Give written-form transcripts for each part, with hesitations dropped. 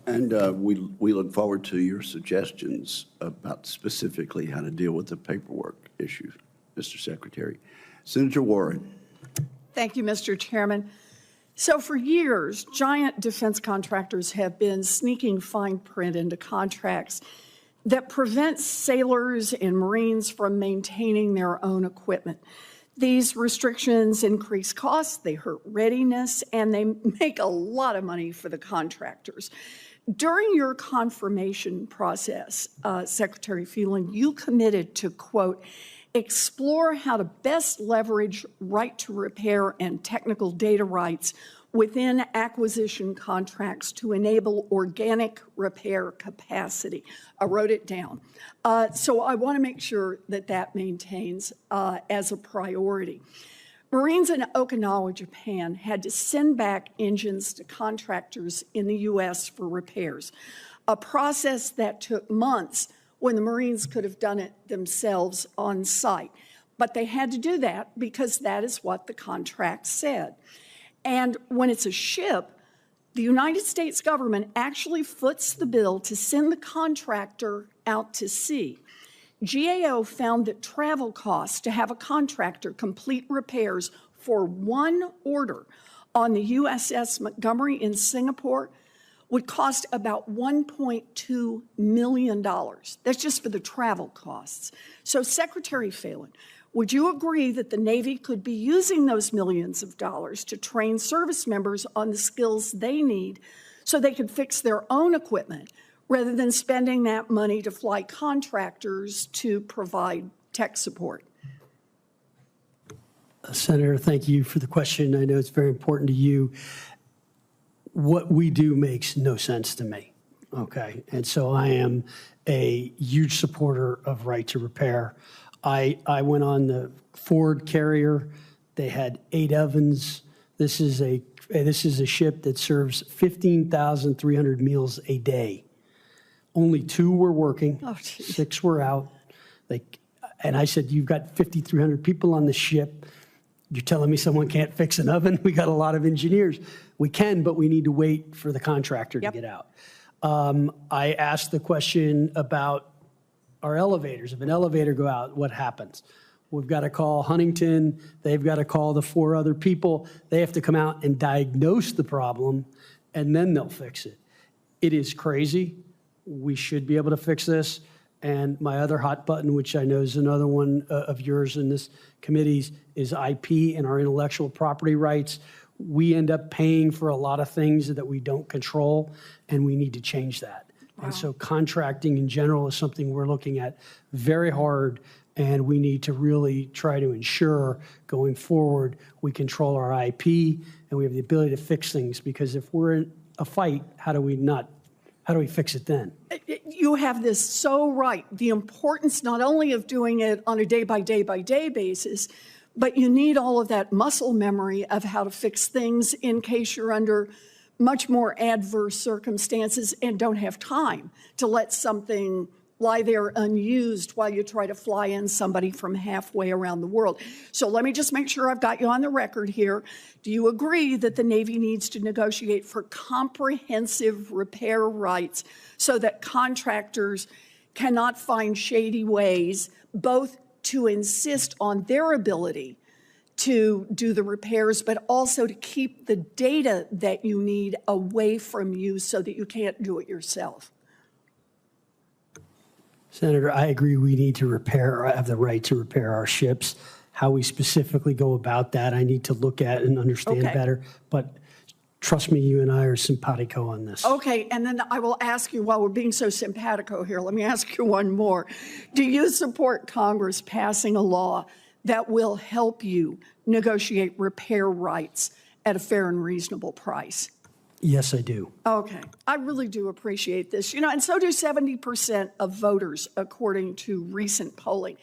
And we look forward to your suggestions about specifically how to deal with the paperwork issue, Mr. Secretary. Senator Warren. Thank you, Mr. Chairman. So for years, giant defense contractors have been sneaking fine print into contracts that prevents sailors and Marines from maintaining their own equipment. These restrictions increase costs, they hurt readiness, and they make a lot of money for the contractors. During your confirmation process, Secretary Phelan, you committed to, quote, explore how to best leverage right to repair and technical data rights within acquisition contracts to enable organic repair capacity. I wrote it down. So I want to make sure that that maintains as a priority. Marines in Okinawa, Japan had to send back engines to contractors in the U.S. for repairs, a process that took months when the Marines could have done it themselves on site. But they had to do that because that is what the contract said. And when it's a ship, the United States government actually foots the bill to send the contractor out to sea. GAO found that travel costs to have a contractor complete repairs for one order on the USS Montgomery in Singapore would cost about $1.2 million. That's just for the travel costs. So Secretary Phelan, would you agree that the Navy could be using those millions of dollars to train service members on the skills they need so they could fix their own equipment rather than spending that money to fly contractors to provide tech support? Senator, thank you for the question. I know it's very important to you. What we do makes no sense to me, okay? And so I am a huge supporter of right to repair. I went on the Ford carrier. They had 8 ovens. This is a ship that serves 15,300 meals a day. Only 2 were working, 6 were out. And I said, you've got 5,300 people on the ship. You're telling me someone can't fix an oven? We got a lot of engineers. We can, but we need to wait for the contractor to get out. I asked the question about our elevators. If an elevator go out, what happens? We've got to call Huntington. They've got to call the 4 other people. They have to come out and diagnose the problem, and then they'll fix it. It is crazy. We should be able to fix this. And my other hot button, which I know is another one of yours in this committee's, is IP and our intellectual property rights. We end up paying for a lot of things that we don't control, and we need to change that. Wow. And so contracting in general is something we're looking at very hard, and we need to really try to ensure going forward we control our IP and we have the ability to fix things, because if we're in a fight, how do we fix it then? You have this so right. The importance not only of doing it on a day-by-day basis, but you need all of that muscle memory of how to fix things in case you're under much more adverse circumstances and don't have time to let something lie there unused while you try to fly in somebody from halfway around the world. So let me just make sure I've got you on the record here. Do you agree that the Navy needs to negotiate for comprehensive repair rights so that contractors cannot find shady ways, both to insist on their ability to do the repairs, but also to keep the data that you need away from you so that you can't do it yourself? Senator, I agree we need to have the right to repair our ships. How we specifically go about that, I need to look at and understand better. But trust me, you and I are simpatico on this. Okay, and then I will ask you, while we're being so simpatico here, let me ask you one more. Do you support Congress passing a law that will help you negotiate repair rights at a fair and reasonable price? Yes, I do. Okay. I really do appreciate this. You know, and so do 70% of voters, according to recent polling.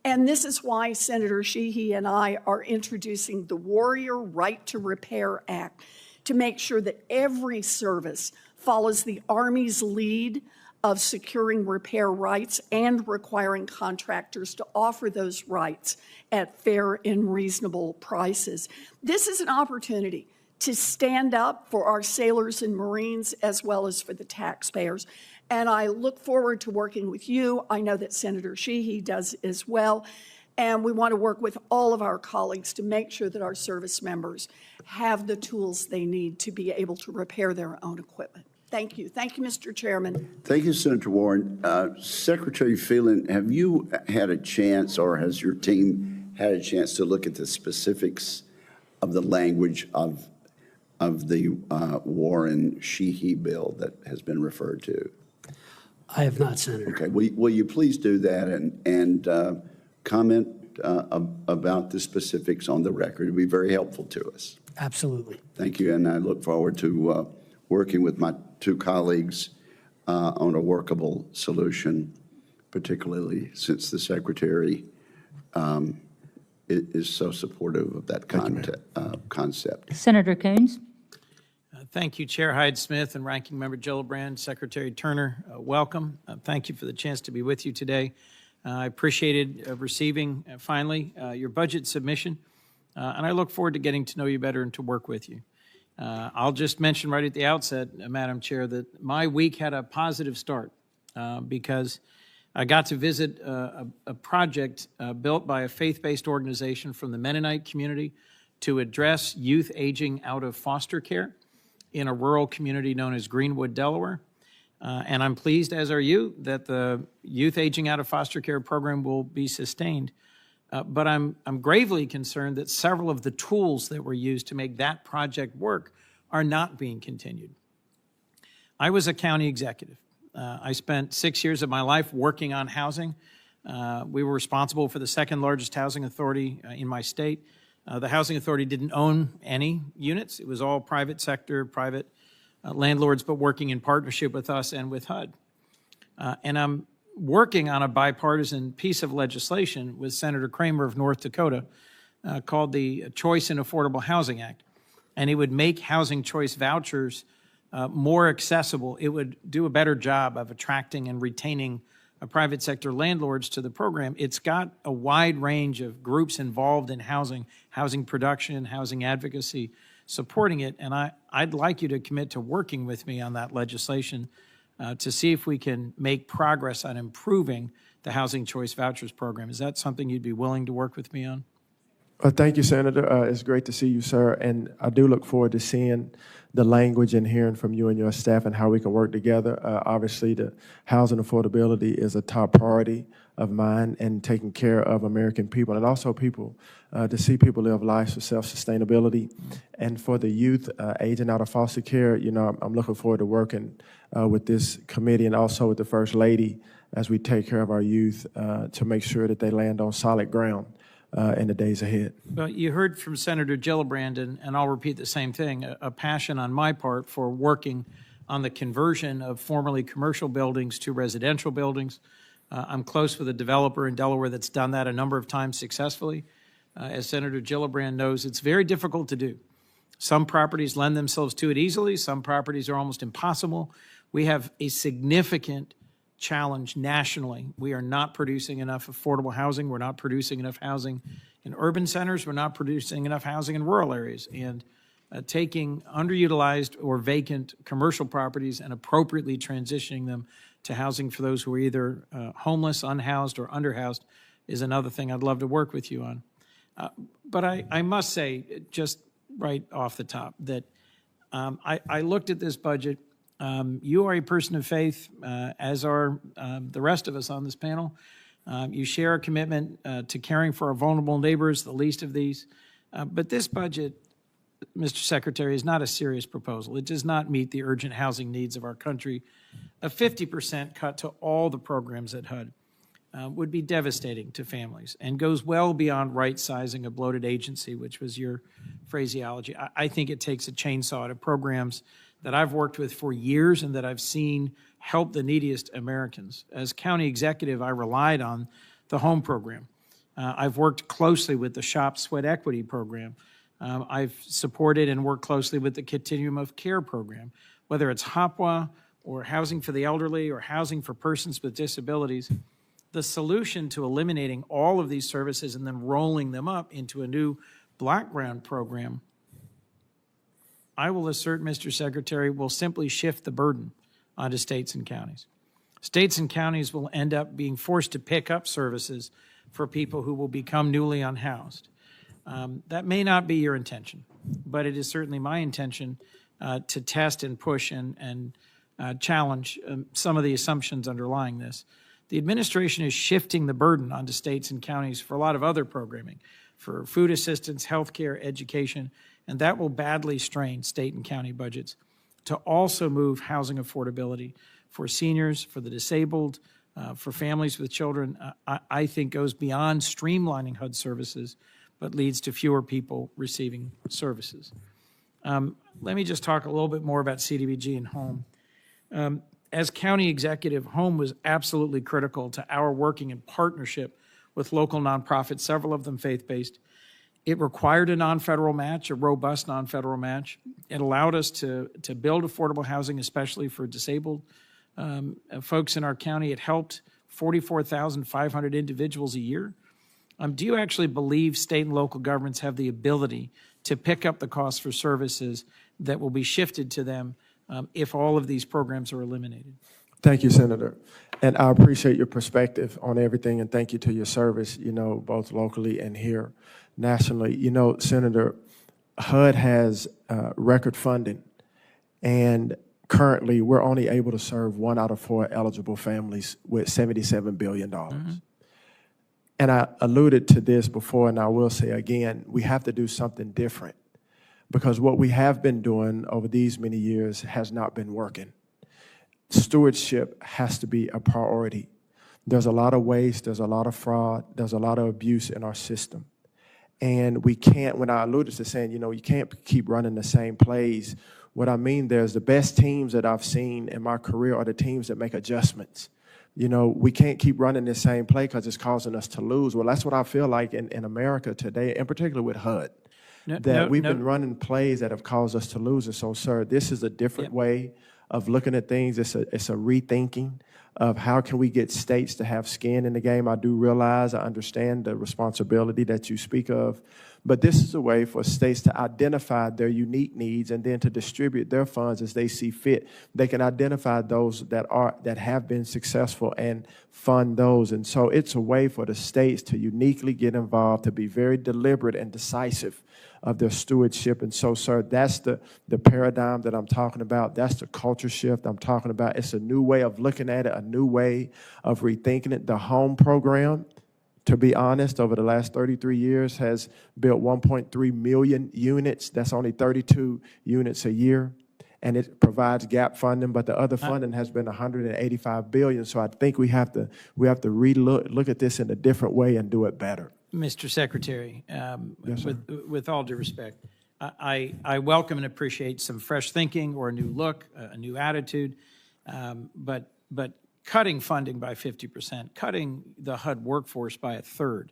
And this is why Senator Sheehy and I are introducing the Warrior Right to Repair Act to make sure that every service follows the Army's lead of securing repair rights and requiring contractors to offer those rights at fair and reasonable prices. This is an opportunity to stand up for our sailors and Marines as well as for the taxpayers. And I look forward to working with you. I know that Senator Sheehy does as well. And we want to work with all of our colleagues to make sure that our service members have the tools they need to be able to repair their own equipment. Thank you. Thank you, Mr. Chairman. Thank you, Senator Warren. Secretary Phelan, have you had a chance, or has your team had a chance to look at the specifics of the language of the Warren Sheehy bill that has been referred to? I have not, Senator. Okay. Will you please do that and comment about the specifics on the record? It would be very helpful to us. Absolutely. Thank you, and I look forward to working with my two colleagues on a workable solution, particularly since the Secretary is so supportive of that concept. Senator Coons. Thank you, Chair Hyde-Smith and Ranking Member Gillibrand, Secretary Turner. Welcome. Thank you for the chance to be with you today. I appreciated receiving, finally, your budget submission, and I look forward to getting to know you better and to work with you. I'll just mention right at the outset, Madam Chair, that my week had a positive start because I got to visit a project built by a faith-based organization from the Mennonite community to address youth aging out of foster care in a rural community known as Greenwood, Delaware. And I'm pleased, as are you, that the youth aging out of foster care program will be sustained. But I'm gravely concerned that several of the tools that were used to make that project work are not being continued. I was a county executive. I spent 6 years of my life working on housing. We were responsible for the second largest housing authority in my state. The housing authority didn't own any units. It was all private sector, private landlords, but working in partnership with us and with HUD. And I'm working on a bipartisan piece of legislation with Senator Kramer of North Dakota called the Choice in Affordable Housing Act. And it would make housing choice vouchers more accessible. It would do a better job of attracting and retaining private sector landlords to the program. It's got a wide range of groups involved in housing production, housing advocacy, supporting it. And I'd like you to commit to working with me on that legislation to see if we can make progress on improving the Housing Choice Vouchers program. Is that something you'd be willing to work with me on? Thank you, Senator. It's great to see you, sir. And I do look forward to seeing the language and hearing from you and your staff and how we can work together. Obviously, the housing affordability is a top priority of mine, and taking care of American people and also people, to see people live lives of self-sustainability. And for the youth aging out of foster care, you know, I'm looking forward to working with this committee and also with the First Lady as we take care of our youth to make sure that they land on solid ground in the days ahead. Well, you heard from Senator Gillibrand, and I'll repeat the same thing, a passion on my part for working on the conversion of formerly commercial buildings to residential buildings. I'm close with a developer in Delaware that's done that a number of times successfully. As Senator Gillibrand knows, it's very difficult to do. Some properties lend themselves to it easily. Some properties are almost impossible. We have a significant challenge nationally. We are not producing enough affordable housing. We're not producing enough housing in urban centers. We're not producing enough housing in rural areas. And taking underutilized or vacant commercial properties and appropriately transitioning them to housing for those who are either homeless, unhoused, or underhoused is another thing I'd love to work with you on. But I must say, just right off the top, that I looked at this budget. You are a person of faith, as are the rest of us on this panel. You share a commitment to caring for our vulnerable neighbors, the least of these. But this budget, Mr. Secretary, is not a serious proposal. It does not meet the urgent housing needs of our country. A 50% cut to all the programs at HUD would be devastating to families and goes well beyond right-sizing a bloated agency, which was your phraseology. I think it takes a chainsaw to programs that I've worked with for years and that I've seen help the neediest Americans. As county executive, I relied on the home program. I've worked closely with the SHOP Sweat Equity program. I've supported and worked closely with the Continuum of Care program, whether it's HOPWA or housing for the elderly or housing for persons with disabilities. The solution to eliminating all of these services and then rolling them up into a new block grant program I will assert, Mr. Secretary, will simply shift the burden onto states and counties. States and counties will end up being forced to pick up services for people who will become newly unhoused. That may not be your intention, but it is certainly my intention to test and push and challenge some of the assumptions underlying this. The administration is shifting the burden onto states and counties for a lot of other programming, for food assistance, healthcare, education, and that will badly strain state and county budgets to also move housing affordability for seniors, for the disabled, for families with children. I think goes beyond streamlining HUD services, but leads to fewer people receiving services. Let me just talk a little bit more about CDBG and home. As county executive, home was absolutely critical to our working in partnership with local nonprofits, several of them faith-based. It required a non-federal match, a robust non-federal match. It allowed us to build affordable housing, especially for disabled folks in our county. It helped 44,500 individuals a year. Do you actually believe state and local governments have the ability to pick up the costs for services that will be shifted to them if all of these programs are eliminated? Thank you, Senator. And I appreciate your perspective on everything, and thank you to your service, both locally and here nationally. Senator, HUD has record funding, and currently we're only able to serve 1 out of 4 eligible families with $77 billion. Mm-hmm. And I alluded to this before, and I will say again, we have to do something different because what we have been doing over these many years has not been working. Stewardship has to be a priority. There's a lot of waste, there's a lot of fraud, there's a lot of abuse in our system. And we can't, when I alluded to saying, you can't keep running the same plays, what I mean there's the best teams that I've seen in my career are the teams that make adjustments. We can't keep running the same play because it's causing us to lose. Well, that's what I feel like in America today, in particular with HUD, we've been running plays that have caused us to lose. And so, sir, this is a different way of looking at things. It's a rethinking of how can we get states to have skin in the game. I do realize, I understand the responsibility that you speak of, but this is a way for states to identify their unique needs and then to distribute their funds as they see fit. They can identify those that have been successful and fund those. And so it's a way for the states to uniquely get involved, to be very deliberate and decisive of their stewardship. And so, sir, that's the paradigm that I'm talking about. That's the culture shift I'm talking about. It's a new way of looking at it, a new way of rethinking it. The home program, to be honest, over the last 33 years has built 1.3 million units. That's only 32 units a year. And it provides gap funding, but the other funding has been $185 billion. So I think we have to look at this in a different way and do it better. Mr. Secretary, Yes, sir. with all due respect, I welcome and appreciate some fresh thinking or a new look, a new attitude, but cutting funding by 50%, cutting the HUD workforce by a third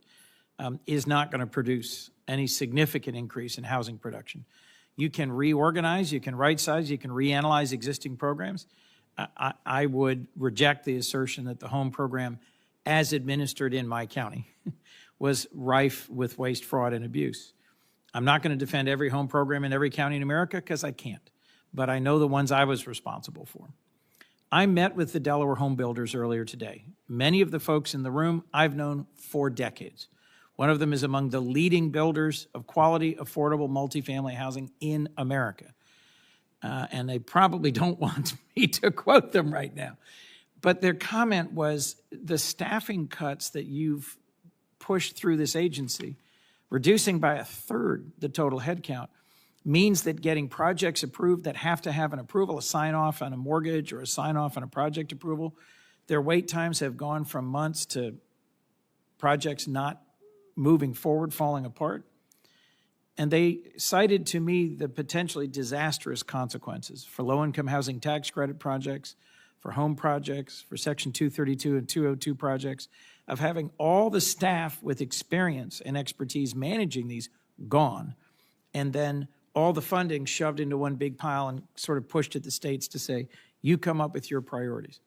is not going to produce any significant increase in housing production. You can reorganize, you can right-size, you can reanalyze existing programs. I would reject the assertion that the home program, as administered in my county, was rife with waste, fraud, and abuse. I'm not going to defend every home program in every county in America because I can't, but I know the ones I was responsible for. I met with the Delaware home builders earlier today. Many of the folks in the room I've known for decades. One of them is among the leading builders of quality, affordable multifamily housing in America. And they probably don't want me to quote them right now. But their comment was the staffing cuts that you've pushed through this agency, reducing by a third the total headcount, means that getting projects approved that have to have an approval, a sign-off on a mortgage or a sign-off on a project approval, their wait times have gone from months to projects not moving forward, falling apart. And they cited to me the potentially disastrous consequences for low-income housing tax credit projects, for home projects, for Section 232 and 202 projects, of having all the staff with experience and expertise managing these gone, and then all the funding shoved into one big pile and sort of pushed at the states to say, you come up with your priorities.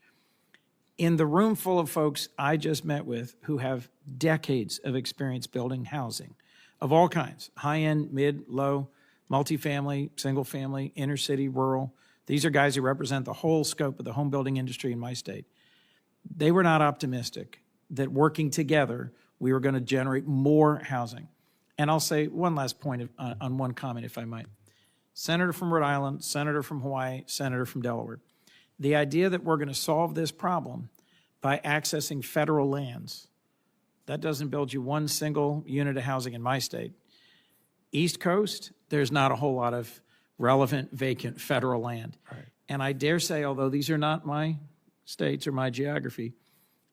In the room full of folks I just met with who have decades of experience building housing of all kinds, high-end, mid, low, multifamily, single-family, inner-city, rural. These are guys who represent the whole scope of the home building industry in my state. They were not optimistic that working together, we were going to generate more housing. And I'll say one last point on one comment, if I might. Senator from Rhode Island, senator from Hawaii, senator from Delaware. The idea that we're going to solve this problem by accessing federal lands, that doesn't build you one single unit of housing in my state. East Coast, there's not a whole lot of relevant vacant federal land. Right. And I dare say, although these are not my states or my geography,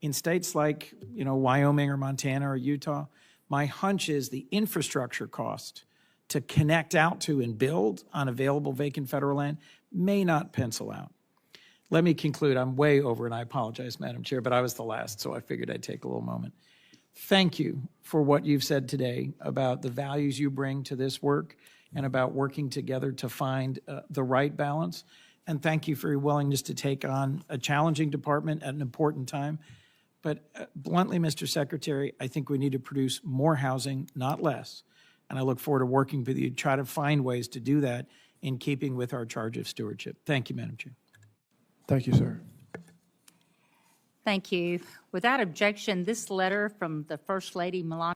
in states like, Wyoming or Montana or Utah, my hunch is the infrastructure cost to connect out to and build on available vacant federal land may not pencil out. Let me conclude. I'm way over, and I apologize, Madam Chair, but I was the last, so I figured I'd take a little moment. Thank you for what you've said today about the values you bring to this work and about working together to find the right balance. And thank you for your willingness to take on a challenging department at an important time. But bluntly, Mr. Secretary, I think we need to produce more housing, not less. And I look forward to working with you to try to find ways to do that in keeping with our charge of stewardship. Thank you, Madam Chair. Thank you, sir. Thank you. Without objection, this letter from the First Lady, Melania